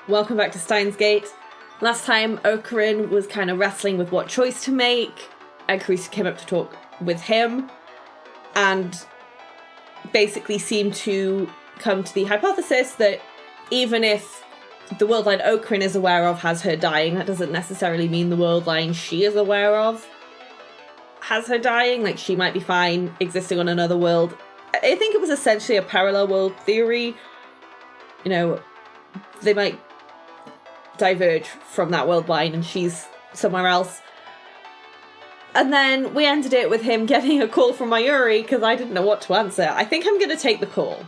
Welcome back to Steins Gate. Last time, Okarin was kind of wrestling with what choice to make. Carissa came up to talk with him and basically seemed to come to the hypothesis that even if the world line Okarin is aware of has her dying, that doesn't necessarily mean the world line she is aware of has her dying. Like, she might be fine existing on another world. I think it was essentially a parallel world theory. You know, they might diverge from that world line and she's somewhere else. And then we ended it with him getting a call from Mayuri because I didn't know what to answer. I think I'm going to take the call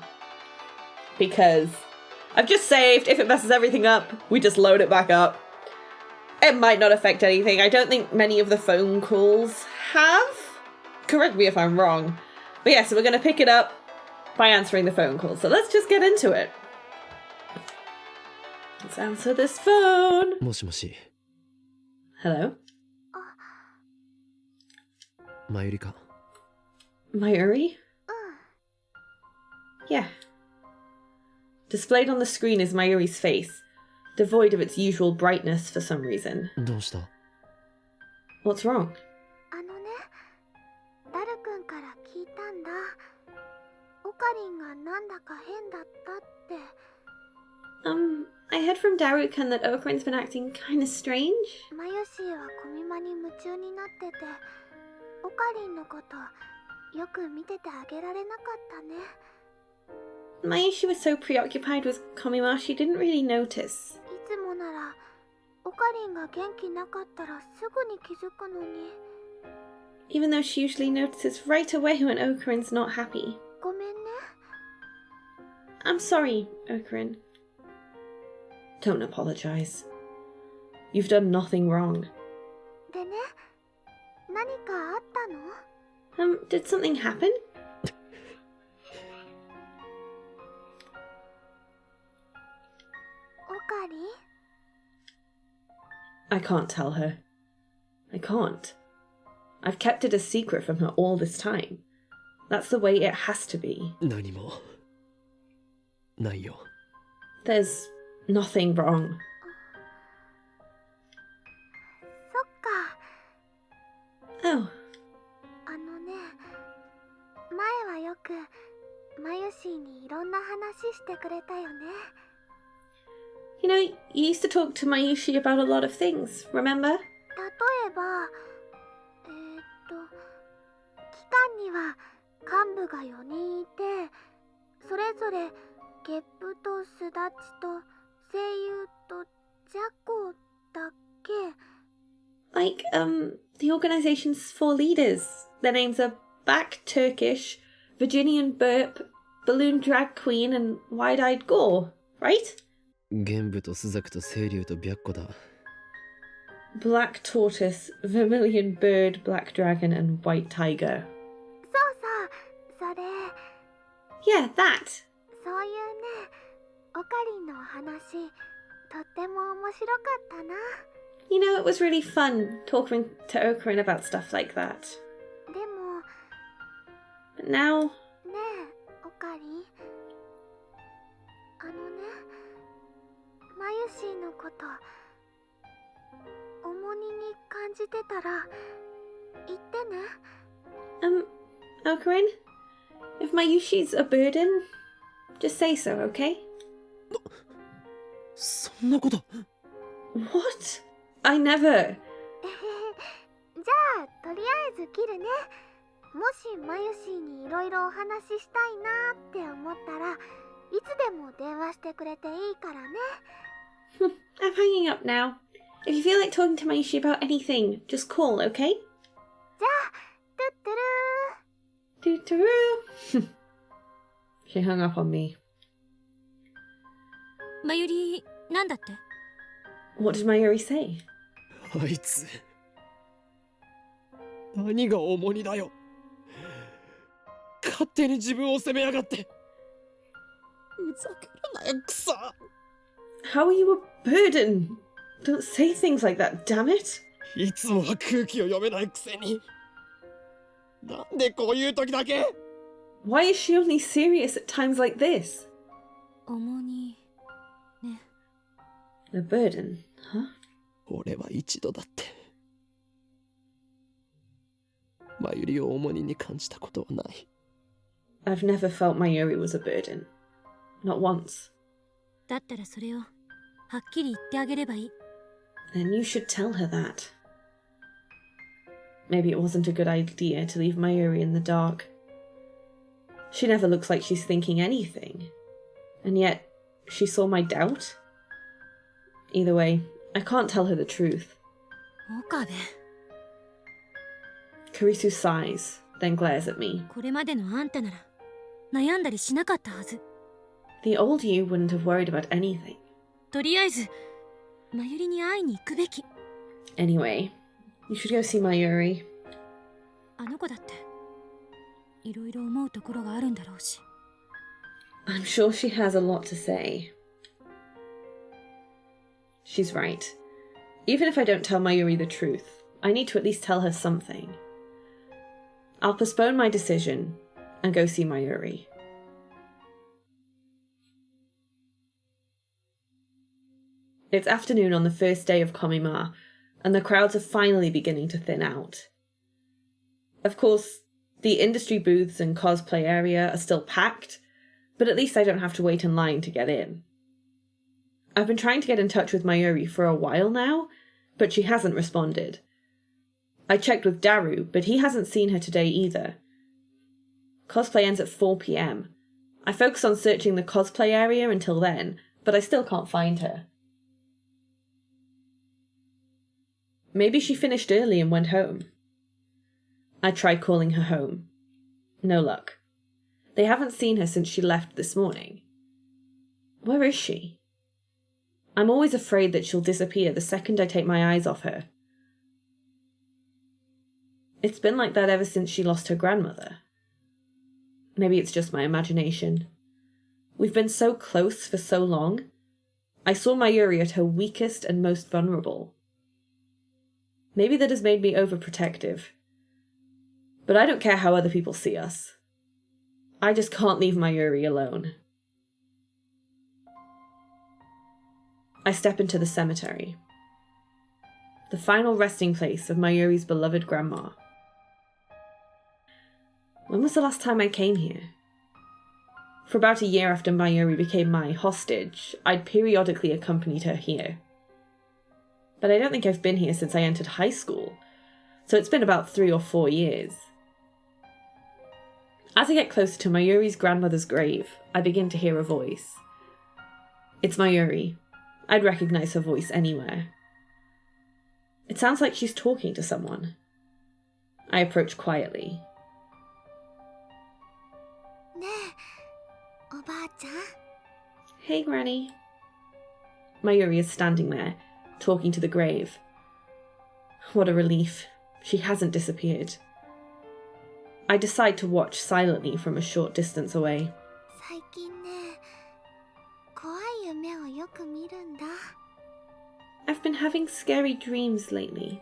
because I've just saved. If it messes everything up, we just load it back up. It might not affect anything. I don't think many of the phone calls have. Correct me if I'm wrong. But yeah, so we're going to pick it up by answering the phone call. So let's just get into it. Let's answer this phone. もしもし。 Hello? Mayuri か。 Mayuri? Yeah. Displayed on the screen is Mayuri's face, devoid of its usual brightness for some reason. どうした？ What's wrong? ダル君から聞いたんだ。オカリンがなんだか変だったって。I heard from Darukan that Okarin's been acting kind of strange. マユシーはコミマに夢中になってて、オカリンのことよく見ててあげられなかったね。Mayushi was so preoccupied with Komima she didn't really notice. いつもならオカリンが元気なかったらすぐに気づくのに。 Even though she usually notices right away when Okarin's not happy. ごめんね。 I'm sorry, Okarin. Don't apologize. You've done nothing wrong. でね、何かあったの？ Did something happen? オカリン？ I can't tell her. I can't. I've kept it a secret from her all this time. That's the way it has to be. 何もないよ。 There's nothing wrong. そっか。 Oh, 前はよくマユシーにいろんな話してくれたよね。 you know, you used to talk to Mayushi about a lot of things, remember? 例えば、機関には幹部が4人いて、それぞれゲップとスダチと声優とジャコだっけ？ Like, the organization's 4 leaders. Their names are Back Turkish, Virginian Burp, Balloon Drag Queen, and Wide-Eyed Gore, right? 玄武とスザクと清流と白虎だ。 Black Tortoise, Vermilion Bird, Black Dragon, and White Tiger. そうそう、それ。 Yeah, that. そういうね、オカリンのお話、とっても面白かったな。 You know, it was really fun talking to Okarin about stuff like that. でも、 But now, ねえ、オカリン。マユシーのこと、重荷に感じてたら、言ってね。Okarin, if Mayushi's a burden, just say so, okay? そんなこと。 What? I never. じゃあ、とりあえず切るね。もしマユシーにいろいろお話ししたいなって思ったら、いつでも電話してくれていいからね。I'm hanging up now. If you feel like talking to Mayushi about anything, just call, okay? じゃあ、トゥットゥルー。 Doo-doo. She hung up on me. マユリ、なんだって？ What did Mayuri say? あいつ。何が重荷だよ。勝手に自分を責めやがって。ふざけるなよ、クソ。 How are you a burden? Don't say things like that, damn it. いつもは空気を読めないくせに。なんでこういう時だけ？ Why is she only serious at times like this? 重荷ね。A burden, huh? 俺は一度だってマユリを重荷に感じたことはない。 I've never felt Mayuri was a burden. Not once. だったらそれをはっきり言ってあげればいい。 Then you should tell her that. Maybe it wasn't a good idea to leave Mayuri in the dark. She never looks like she's thinking anything. And yet, she saw my doubt? Either way, I can't tell her the truth. 岡部、 Kurisu sighs, then glares at me. これまでのあんたなら悩んだりしなかったはず。 The old you wouldn't have worried about anything. とりあえずマユリに会いに行くべき。 Anyway, you should go see Mayuri. あの子だっていろいろ思うところがあるんだろうし。 I'm sure she has a lot to say. She's right. Even if I don't tell Mayuri the truth, I need to at least tell her something. I'll postpone my decision and go see Mayuri. It's afternoon on the first day of Komima, and the crowds are finally beginning to thin out. Of course, the industry booths and cosplay area are still packed, but at least I don't have to wait in line to get in. I've been trying to get in touch with Mayuri for a while now, but she hasn't responded. I checked with Daru, but he hasn't seen her today either. Cosplay ends at 4 p.m. I focus on searching the cosplay area until then, but I still can't find her. Maybe she finished early and went home. I tried calling her home. No luck. They haven't seen her since she left this morning. Where is she? I'm always afraid that she'll disappear the second I take my eyes off her. It's been like that ever since she lost her grandmother. Maybe it's just my imagination. We've been so close for so long. I saw Mayuri at her weakest and most vulnerable. Maybe that has made me overprotective. But I don't care how other people see us. I just can't leave Mayuri alone. I step into the cemetery. The final resting place of Mayuri's beloved grandma. When was the last time I came here? For about a year after Mayuri became my hostage, I'd periodically accompanied her here. But I don't think I've been here since I entered high school, so it's been about 3 or 4 years. As I get closer to Mayuri's grandmother's grave, I begin to hear a voice. It's Mayuri. I'd recognize her voice anywhere. It sounds like she's talking to someone. I approach quietly. ねえ、おばあちゃん。 Hey, Granny. Mayuri is standing there, talking to the grave. What a relief. She hasn't disappeared. I decide to watch silently from a short distance away. 最近ね、怖い夢をよく見るんだ。 I've been having scary dreams lately.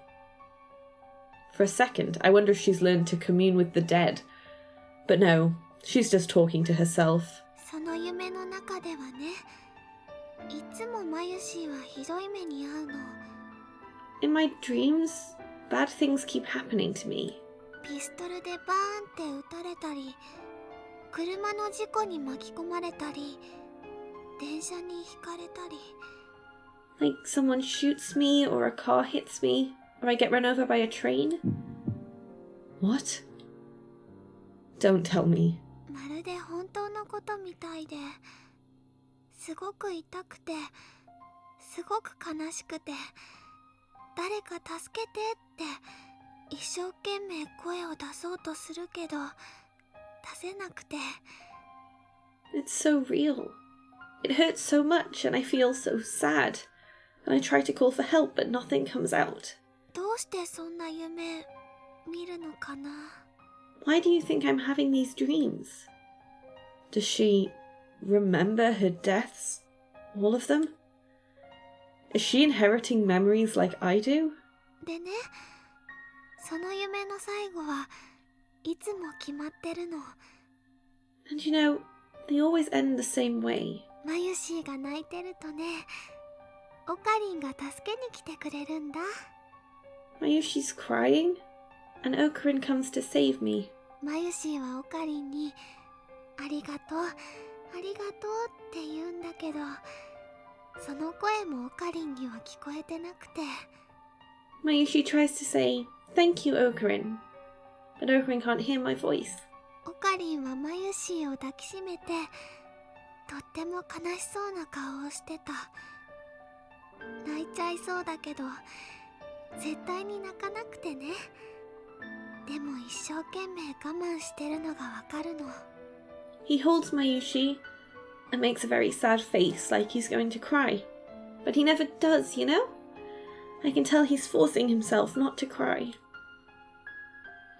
For a second, I wonder if she's learned to commune with the dead. But no, she's just talking to herself. その夢の中ではね、いつもマユシーはひどい目に遭うの。 In my dreams, bad things keep happening to me. ピストルでバーンって撃たれたり、車の事故に巻き込まれたり、電車にひかれたり。 Like someone shoots me, or a car hits me, or I get run over by a train? What? Don't tell me. まるで本当のことみたいで、すごく痛くて、すごく悲しくて、誰か助けてって一生懸命声を出そうとするけど、出せなくて。 It's so real. It hurts so much and I feel so sad. And I try to call for help but nothing comes out. どうしてそんな夢見るのかな。 Why do you think I'm having these dreams? Does she remember her deaths? All of them? Is she inheriting memories like I do? でね、その夢の最後はいつも決まってるの。 And you know, they always end the same way. マユシーが泣いてるとね、オカリンが助けに来てくれるんだ。 Mayushi's crying, and Okarin comes to save me. マユシーはオカリンにありがとう、ありがとうって言うんだけど、その声もオカリンには聞こえてなくて。 Mayushi tries to say, thank you, Okarin. But Okarin can't hear my voice. オカリンはマユシーを抱きしめて、とっても悲しそうな顔をしてた。泣いちゃいそうだけど、絶対に泣かなくてね。でも一生懸命我慢してるのがわかるの。 He holds Mayushi and makes a very sad face like he's going to cry. But he never does, you know? I can tell he's forcing himself not to cry.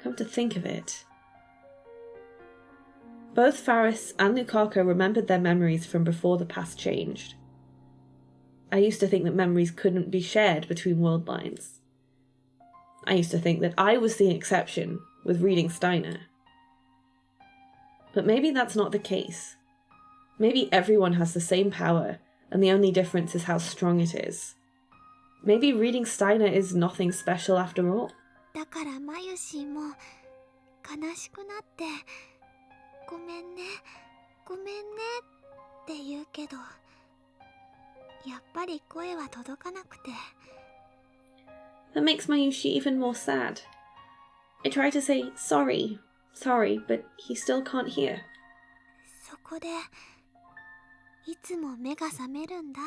Come to think of it. Both Faris and Lukaku remembered their memories from before the past changed. I used to think that memories couldn't be shared between world lines. I used to think that I was the exception with reading Steiner. But maybe that's not the case. Maybe everyone has the same power, and the only difference is how strong it is. Maybe reading Steiner is nothing special after all. だからマユシーも悲しくなって、ごめんね、ごめんねって言うけど、やっぱり声は届かなくて。 That makes Mayushi even more sad. I try to say sorry, but he still can't hear. そこでいつも目が覚めるんだ。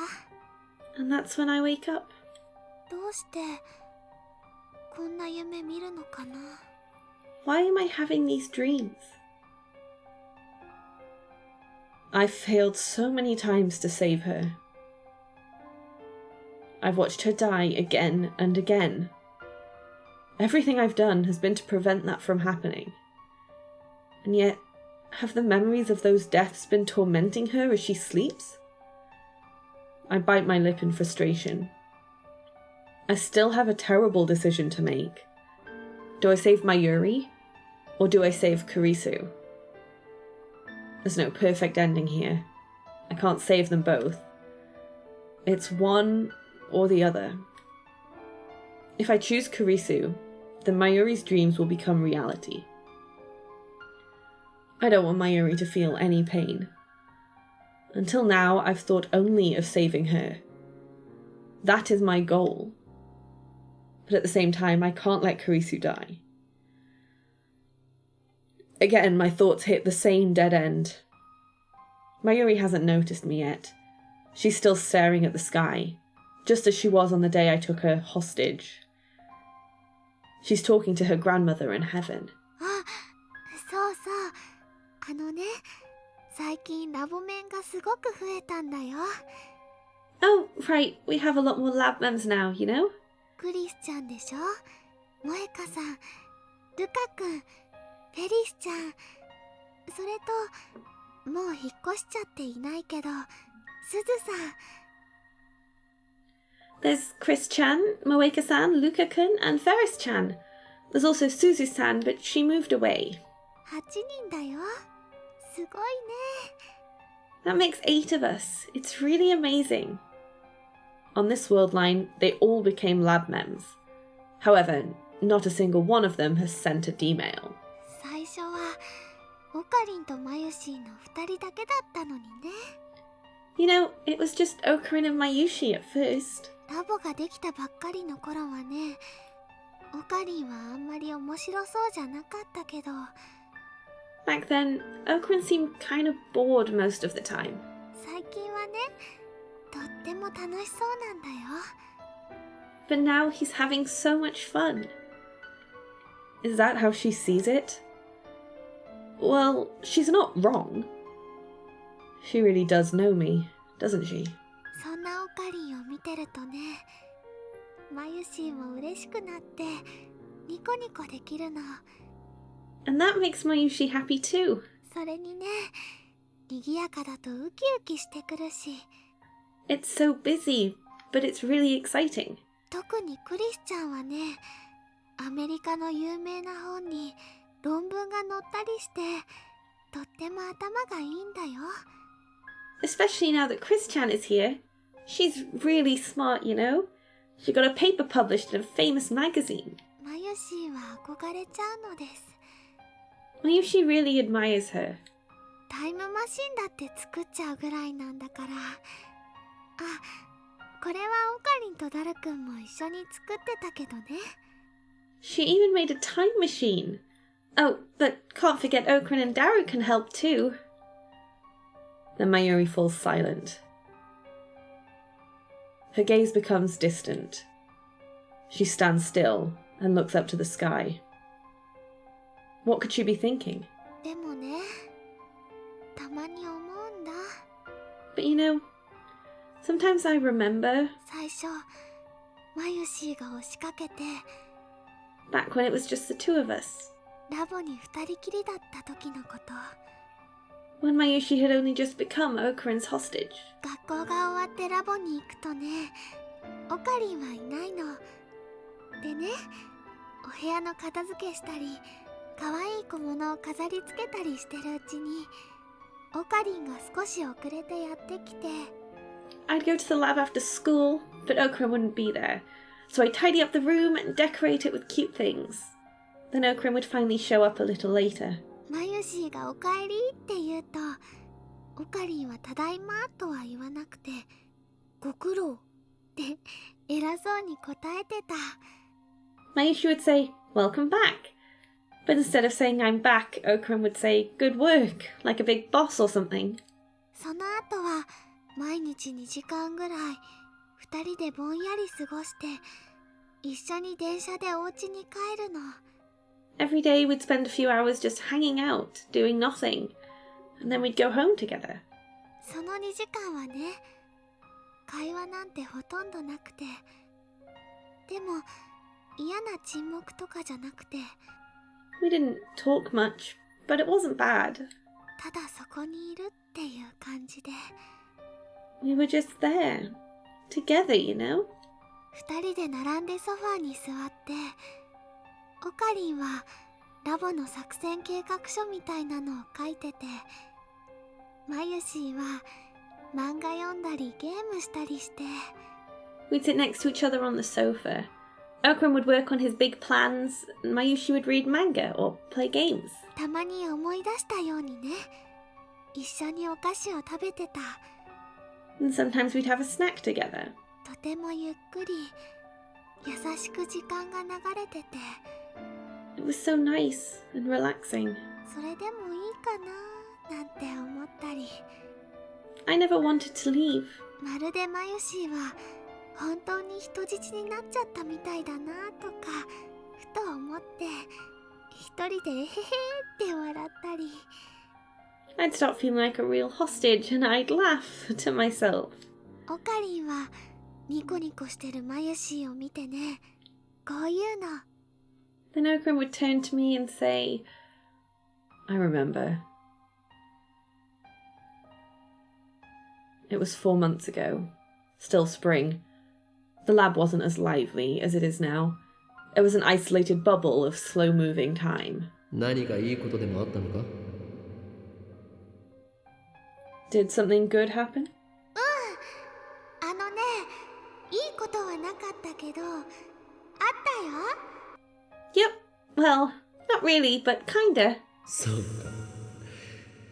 And that's when I wake up. どうしてこんな夢見るのかな。 Why am I having these dreams? I've failed so many times to save her. I've watched her die again and again. Everything I've done has been to prevent that from happening. And yet, have the memories of those deaths been tormenting her as she sleeps? I bite my lip in frustration. I still have a terrible decision to make. Do I save Mayuri? Or do I save Kurisu? There's no perfect ending here. I can't save them both. It's one or the other. If I choose Kurisu, then Mayuri's dreams will become reality. I don't want Mayuri to feel any pain. Until now, I've thought only of saving her. That is my goal. But at the same time, I can't let Kurisu die. Again, my thoughts hit the same dead end. Mayuri hasn't noticed me yet. She's still staring at the sky, just as she was on the day I took her hostage. She's talking to her grandmother in heaven. あ、そうそう。最近ラボ面がすごく増えたんだよ。 Oh, right, we have a lot more lab mems now, you know? クリスちゃんでしょ、萌香さん、ルカ君、フェリスちゃん、それともう引っ越しちゃっていないけど、すずさん。 There's Chris-chan, Moeka-san, Luka-kun, and Ferris-chan. There's also Suzu-san, but she moved away. 8人だよ。すごいね。 That makes 8 of us. It's really amazing. On this world line, they all became lab mems. However, not a single one of them has sent a D-mail. 最初はオカリンとマユシーの2人だけだったのにね。 You know, it was just Okarin and Mayushi at first. ラボができたばっかりの頃はね、オカリンはあんまり面白そうじゃなかったけど、 Back then, Okarin seemed kind of bored most of the time. 最近はね、とっても楽しそうなんだよ。 But now he's having so much fun. Is that how she sees it? Well, she's not wrong. She really does know me, doesn't she? そんなオカリンを見てるとね、マユシーも嬉しくなってニコニコできるの。 And that makes Mayushi happy too. それにね、賑やかだとウキウキしてくるし、 It's so busy, but it's really exciting. 特にクリスちゃんはね、アメリカの有名な本に論文が載ったりして、とっても頭がいいんだよ。 Especially now that Chris-chan is here. She's really smart, you know? She got a paper published in a famous magazine. マユシーは憧れちゃうのです。 Mayushi really admires her. タイムマシンだって作っちゃうぐらいなんだから。あ、これはオカリンとダルくんも一緒に作ってたけどね。 She even made a time machine. Oh, but can't forget Okarin and Daru can help too. Then Mayuri falls silent. Her gaze becomes distant. She stands still and looks up to the sky. What could she be thinking? でもね、たまに思うんだ。 But you know, sometimes I remember 最初、マユシーが押しかけて、 back when it was just the two of us. ラボに二人きりだった時のこと。 When Mayushi had only just become Okarin's hostage. 学校が終わってラボに行くとね、オカリンはいないの。でね、お部屋の片付けしたり、可愛い小物を飾り付けたりしてるうちに、オカリンが少し遅れてやってきて。 I'd go to the lab after school, but Okarin wouldn't be there. So I'd tidy up the room and decorate it with cute things. Then Okarin would finally show up a little later. マユシーがおかえりって言うと、オカリンはただいまとは言わなくて、ご苦労って偉そうに答えてた。 Mayushi would say, welcome back. But instead of saying I'm back, Okarin would say good work, like a big boss or something. その後は毎日2時間ぐらい二人でぼんやり過ごして、一緒に電車でお家に帰るの。 Every day we'd spend a few hours just hanging out, doing nothing. And then we'd go home together. その2時間はね、会話なんてほとんどなくて、でも嫌な沈黙とかじゃなくて、 We didn't talk much, but it wasn't bad. ただそこにいるっていう感じで。 We were just there, together, you know? 二人で並んでソファーに座って、オカリンはラボの作戦計画書みたいなのを書いてて、マユシーは漫画読んだりゲームしたりして。 We'd sit next to each other on the sofa. Okarin would work on his big plans, and Mayushi would read manga or play games. たまに思い出したようにね、一緒にお菓子を食べてた。 And sometimes we'd have a snack together. とてもゆっくり優しく時間が流れてて、 It was so nice and relaxing. それでもいいかななんて思ったり。 I never wanted to leave. まるでマユシーは本当に人質になっちゃったみたいだなとかふと思って、一人でえへへって笑ったり。 I'd start feeling like a real hostage and I'd laugh to myself. オカリンはニコニコしてるマユシーを見てね、こういうの。 Then Okarin would turn to me and say, I remember. It was 4 months ago. Still spring. The lab wasn't as lively as it is now. It was an isolated bubble of slow-moving time. 何かいいことでもあったのか？ Did something good happen? あのね、いいことはなかったけど、あったよ。 Yep. Well, not really, but kinda. そうか。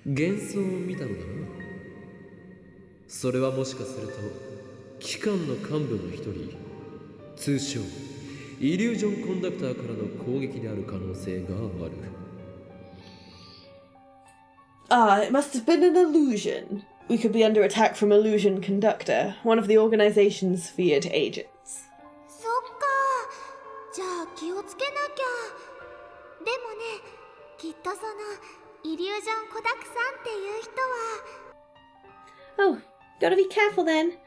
幻想を見たのだな。それはもしかすると機関の幹部の一人、通称イリュージョンコンダクターからの攻撃である可能性がある。 It must have been an illusion. We could be under attack from Illusion Conductor, one of the organization's feared agents. そっか、じゃあ気をつけなきゃ。でもね、きっとそのイリュージョンコダクさんっていう人は。 Oh, gotta be careful then.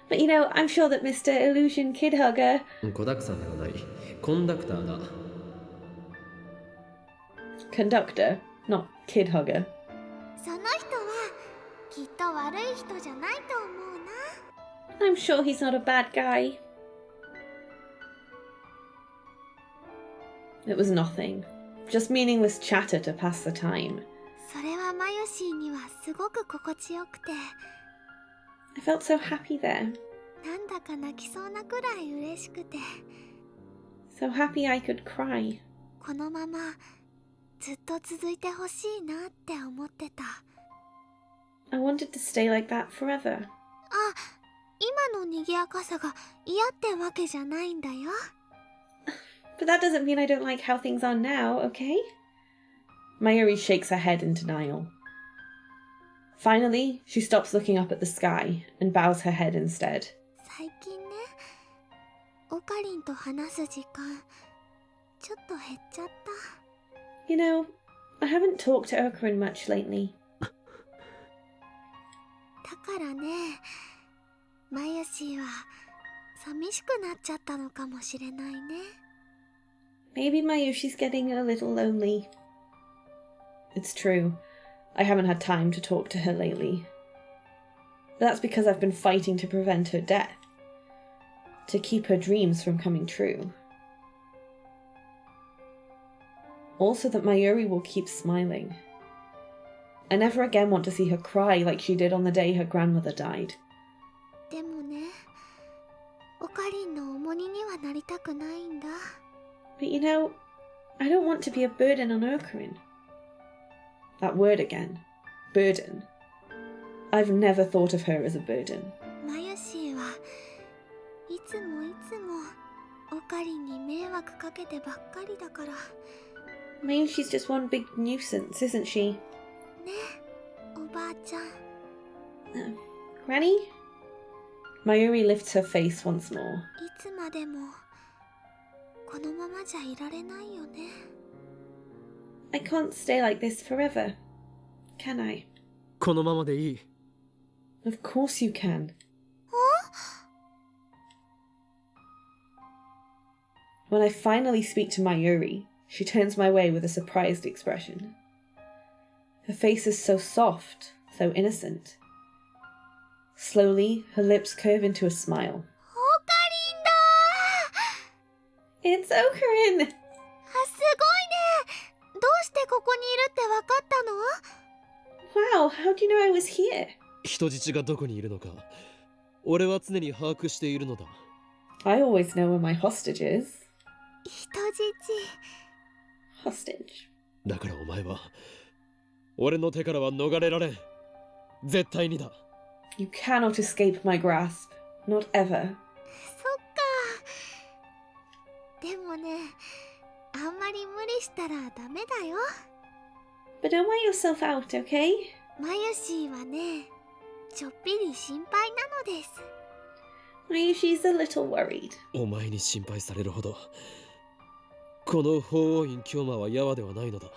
But you know, I'm sure that Mr. Illusion Kidhugger... コダクさんではない、コンダクターだ。 Conductor, not Kidhugger. その人はきっと悪い人じゃないと思うな。 I'm sure he's not a bad guy. It was nothing. Just meaningless chatter to pass the time. それはマユシーにはすごく心地よくて。 I felt so happy there. なんだか泣きそうなくらい嬉しくて、 So happy I could cry. このままずっと続いてほしいなって思ってた。 I wanted to stay like that forever. あ、今の賑やかさが嫌ってわけじゃないんだよ。 But that doesn't mean I don't like how things are now, okay? Mayuri shakes her head in denial. Finally, she stops looking up at the sky and bows her head instead. 最近ね、オカリンと話す時間ちょっと減っちゃった。 You know, I haven't talked to Okarin much lately. だからね、マユシーは寂しくなっちゃったのかもしれないね。 Maybe Mayushi's getting a little lonely. It's true. I haven't had time to talk to her lately. But that's because I've been fighting to prevent her death. To keep her dreams from coming true. Also that Mayuri will keep smiling. I never again want to see her cry like she did on the day her grandmother died. でもね、オカリンの重荷にはなりたくないんだ。 But you know, I don't want to be a burden on Okarin. That word again. Burden. I've never thought of her as a burden. マユシーはいつもオカリンに迷惑かけてばっかりだから。 Mayushi's just one big nuisance, isn't she? ね、おばあちゃん。 Granny? Mayuri lifts her face once more. いつまでもこのままじゃいられないよね。 I can't stay like this forever, can I? このままでいい。 Of course you can. When I finally speak to Mayuri, she turns my way with a surprised expression. Her face is so soft, so innocent. Slowly, her lips curve into a smile. オカリンだー！ It's Okarin! あ、すごいね。どうしてここにいるってわかったの？ Wow, how do you know I was here? 人質がどこにいるのか、俺は常に把握しているのだ。I always know where my hostage is. 人質。 Hostage. だからお前は、俺の手からは逃れられん。絶対にだ。You cannot escape my grasp. Not ever. そっか。でもね、あんまり無理したらダメだよ。 But don't wear yourself out, okay? マユシーはね、ちょっぴり心配なのです。 Mayushi's a little worried. お前に心配されるほど、この法王院京馬はヤワではないのだ。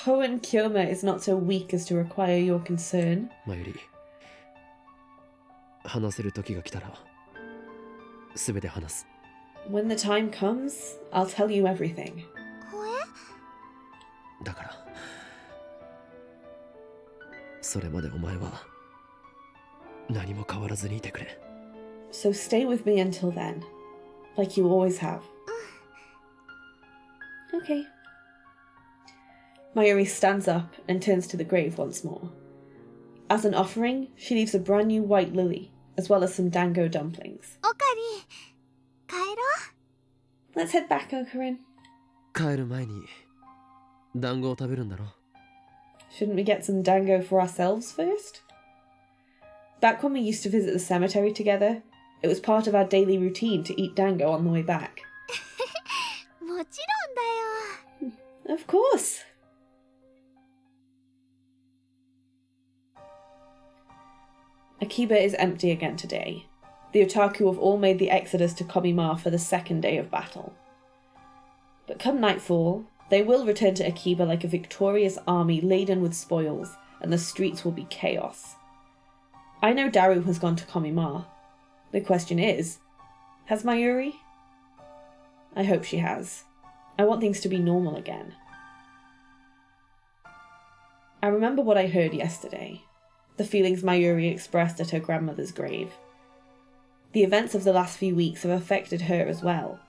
Hoenn Kyoma is not so weak as to require your concern. マユリ、話せる時が来たら、すべて話す。When the time comes, I'll tell you everything. だから、それまでお前は何も変わらずにいてくれ。So stay with me until then, like you always have. Okay. Mayuri stands up and turns to the grave once more. As an offering, she leaves a brand new white lily, as well as some dango dumplings. オカリン、帰ろう。 Let's head back, Okarin. 帰る前に団子を食べるんだろ。 Shouldn't we get some dango for ourselves first? Back when we used to visit the cemetery together, it was part of our daily routine to eat dango on the way back. もちろんだよ。 Of course! Akiba is empty again today. The otaku have all made the exodus to Komimar for the second day of battle. But come nightfall, they will return to Akiba like a victorious army laden with spoils, and the streets will be chaos. I know Daru has gone to Komimar. The question is, has Mayuri? I hope she has. I want things to be normal again. I remember what I heard yesterday, the feelings Mayuri expressed at her grandmother's grave. The events of the last few weeks have affected her as well.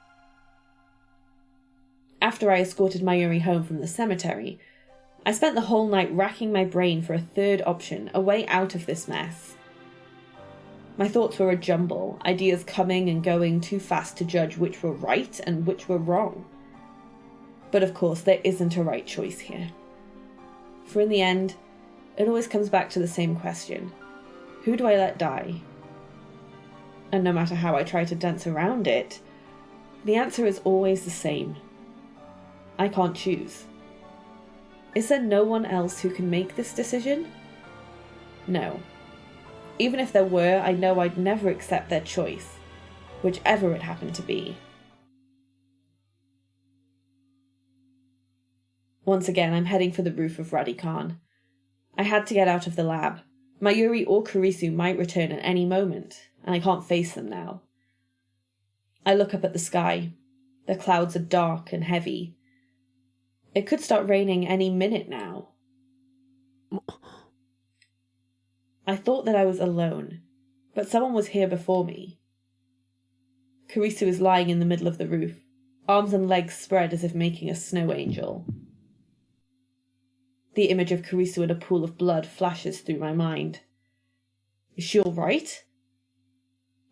After I escorted Mayuri home from the cemetery, I spent the whole night racking my brain for a third option, a way out of this mess. My thoughts were a jumble, ideas coming and going too fast to judge which were right and which were wrong. But of course, there isn't a right choice here. For in the end, it always comes back to the same question. Who do I let die? And no matter how I try to dance around it, the answer is always the same. I can't choose. Is there no one else who can make this decision? No. Even if there were, I know I'd never accept their choice, whichever it happened to be. Once again, I'm heading for the roof of Radikan. I had to get out of the lab. Mayuri or Kurisu might return at any moment, and I can't face them now. I look up at the sky. The clouds are dark and heavy. It could start raining any minute now. I thought that I was alone, but someone was here before me. Kurisu is lying in the middle of the roof, arms and legs spread as if making a snow angel. The image of Kurisu in a pool of blood flashes through my mind. Is she all right?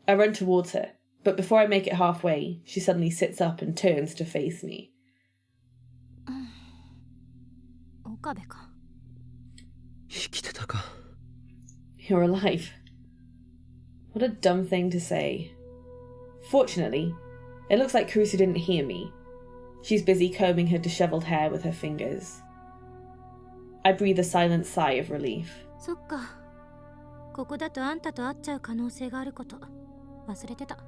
I run towards her, but before I make it halfway, she suddenly sits up and turns to face me. Okabeか。生きてたか。You're alive. What a dumb thing to say. Fortunately, it looks like Kurisu didn't hear me. She's busy combing her disheveled hair with her fingers. I breathe a silent sigh of relief. そっか。ここだとあんたと会っちゃう可能性があること。忘れてた。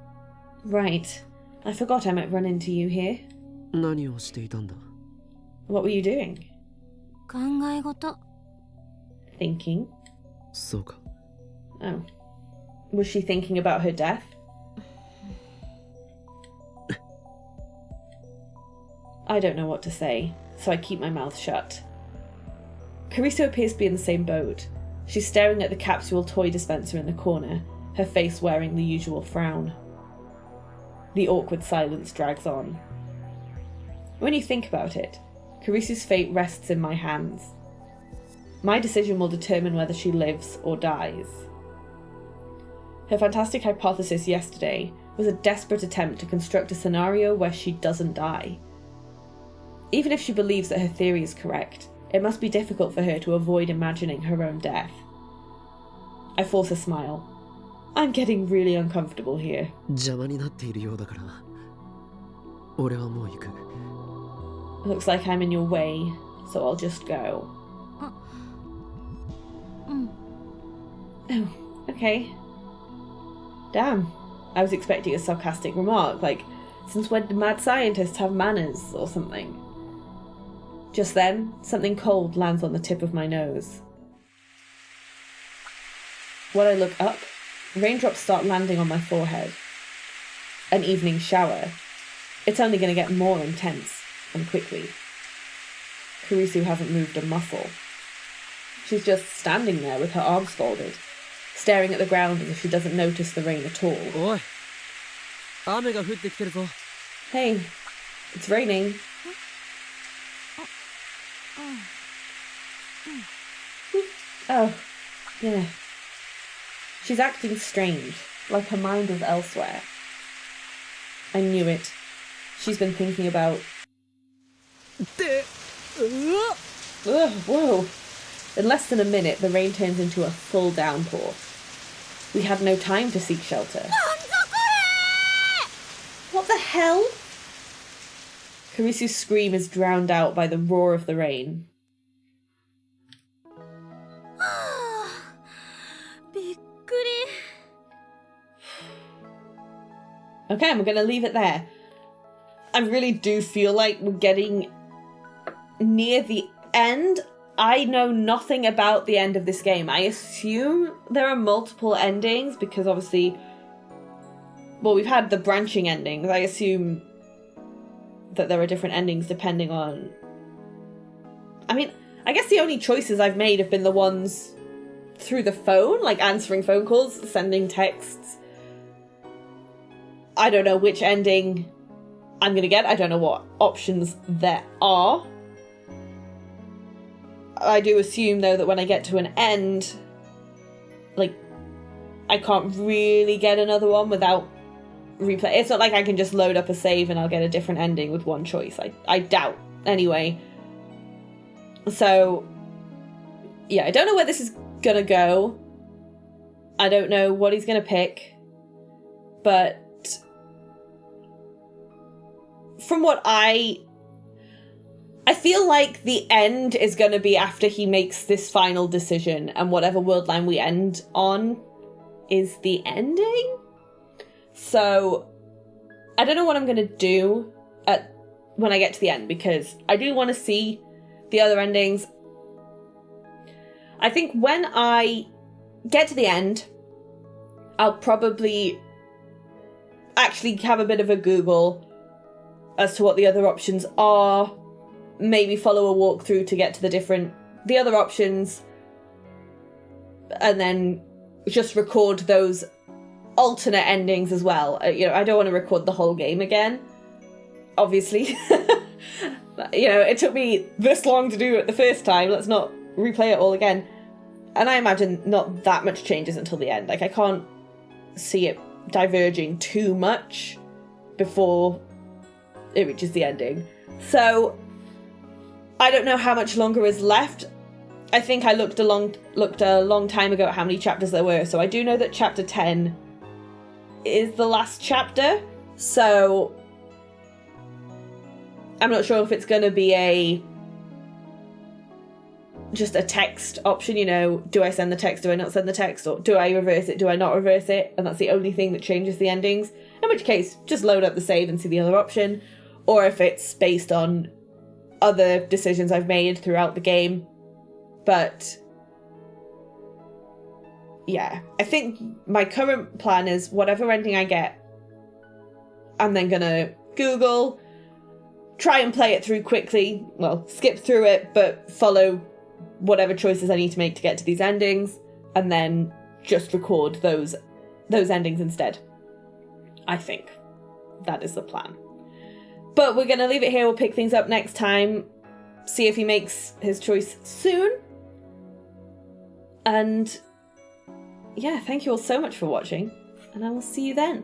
Right. I forgot I might run into you here. 何をしていたんだ？ What were you doing? 考え事。Thinking? そうか。Oh. Was she thinking about her death? I don't know what to say, so I keep my mouth shut. Kurisu appears to be in the same boat. She's staring at the capsule toy dispenser in the corner, her face wearing the usual frown. The awkward silence drags on. When you think about it, Kurisu's fate rests in my hands. My decision will determine whether she lives or dies. Her fantastic hypothesis yesterday was a desperate attempt to construct a scenario where she doesn't die. Even if she believes that her theory is correct, it must be difficult for her to avoid imagining her own death. I force a smile. I'm getting really uncomfortable here. 邪魔になっているようだから。俺はもう行く。Looks like I'm in your way, so I'll just go. Oh, okay. Damn. I was expecting a sarcastic remark, like, since when do mad scientists have manners or something? Just then, something cold lands on the tip of my nose. When I look up, raindrops start landing on my forehead. An evening shower. It's only going to get more intense, and quickly. Kurisu hasn't moved a muscle. She's just standing there with her arms folded, staring at the ground as if she doesn't notice the rain at all. おい、雨が降ってきてるぞ。 Hey, it's raining. Oh, yeah. She's acting strange, like her mind is elsewhere. I knew it. She's been thinking about... Ugh, whoa. In less than a minute, the rain turns into a full downpour. We had no time to seek shelter. What the hell? Kurisu's scream is drowned out by the roar of the rain. びっくり。 Okay, I'm gonna leave it there. I really do feel like we're getting near the end. I know nothing about the end of this game. I assume there are multiple endings because obviously, well, we've had the branching endings. I assume that there are different endings depending on... I mean, I guess the only choices I've made have been the ones through the phone, like answering phone calls, sending texts. I don't know which ending I'm gonna get. I don't know what options there are. I do assume, though, that when I get to an end, like, I can't really get another one without replay. It's not like I can just load up a save and I'll get a different ending with one choice. I doubt, anyway. So, yeah, I don't know where this is gonna go. I don't know what he's gonna pick. But from what I feel like the end is going to be after he makes this final decision, and whatever world line we end on is the ending. So I don't know what I'm going to do when I get to the end, because I do want to see the other endings. I think when I get to the end, I'll probably actually have a bit of a Google as to what the other options are. Maybe follow a walkthrough to get to the other options, and then just record those alternate endings as well. I don't want to record the whole game again, obviously. It took me this long to do it the first time. Let's not replay it all again. And I imagine not that much changes until the end. Like, I can't see it diverging too much before it reaches the ending. So I don't know how much longer is left. I think I looked a long time ago at how many chapters there were. So I do know that chapter 10 is the last chapter. So I'm not sure if it's going to be just a text option, do I send the text, do I not send the text, or do I reverse it, do I not reverse it, and that's the only thing that changes the endings, in which case just load up the save and see the other option, or if it's based on other decisions I've made throughout the game. But yeah, I think my current plan is whatever ending I get, I'm then gonna Google, try and play it through quickly, well, skip through it, but follow whatever choices I need to make to get to these endings, and then just record those endings instead. I think that is the plan. But we're going to leave it here. We'll pick things up next time, see if he makes his choice soon. And yeah, thank you all so much for watching, and I will see you then.